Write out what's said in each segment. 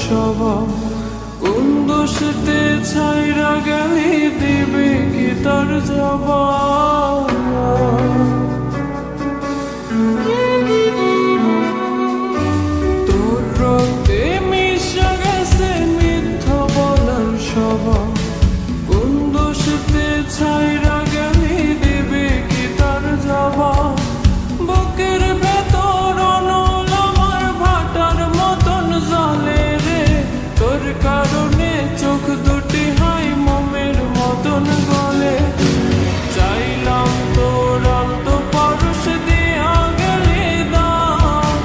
স্বভাব, কোন দোষেতে ছাইরা গেলি দিবে কি তার জবাব। তোর রক্তে মিশা গেছে মিথ্যা বলার স্বভাব, কোন দোষেতে ছাইরা গেলি দিবে কি তার জবাব। বুকের ভেতর অনল আমার ভাটার মতন জ্বলে রে, তোর কারণে চোখ দুটি হাই মোমের মতন গলে। চাইলাম তোর আলতো পরশ দিয়া গেলি দাম,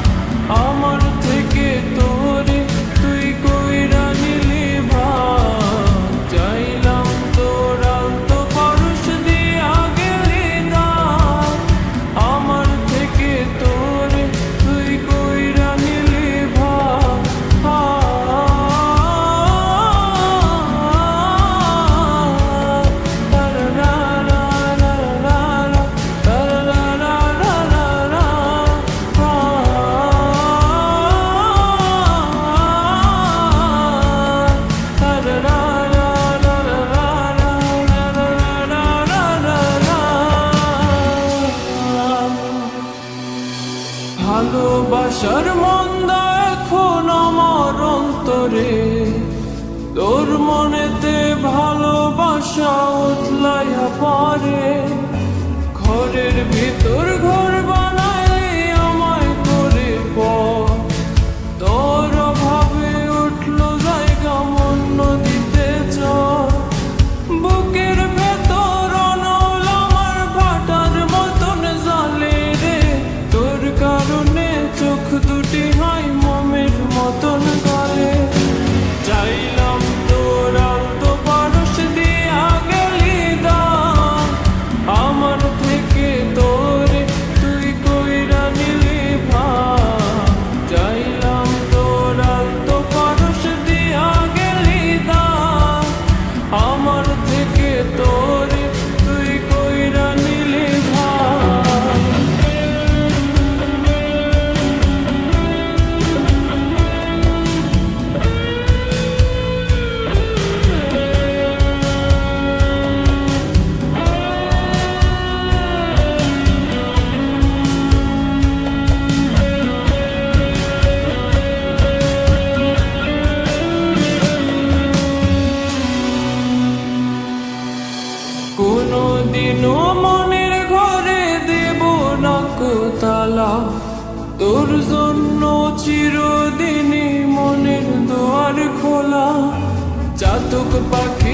আমার থেকে তোরে তুই কইরা নিলি ভাব। চাইলাম তোর আলতো পরশ দিয়া গেলি দাম, আমার থেকে তোরে তুই কইরা নিলি ভাব। ভালোবাসার মন্দা এখন আমার অন্তরে, তোর মনেতে ভালোবাসা উতলাইয়া পারে। ঘরের ভিতর ঘর বানাইলে আমায় করে পর, তোর অভাবে উঠলো জায়গা মন নদীতে চর। বুকের ভেতর অনল আমার ভাটার মতন জ্বলে রে, তোর কারণে চোখ দুটি হাই মোমের মতন গলে। চাইলাম তোর আলতো পরশ দিয়া গেলি দাম, আমার থেকে তোরে তুই কইরা নিলি ভাব। চাইলাম তোর আলতো পরশ দিয়া গেলি দাম, আমার থেকে তোরে তুই কইরা নিলি ভাব। কোনদিনও মনের ঘরে দেব না কোতালা, তোর জন্য চিরদিনই মনের দুয়ার খোলা। চাতক পাখি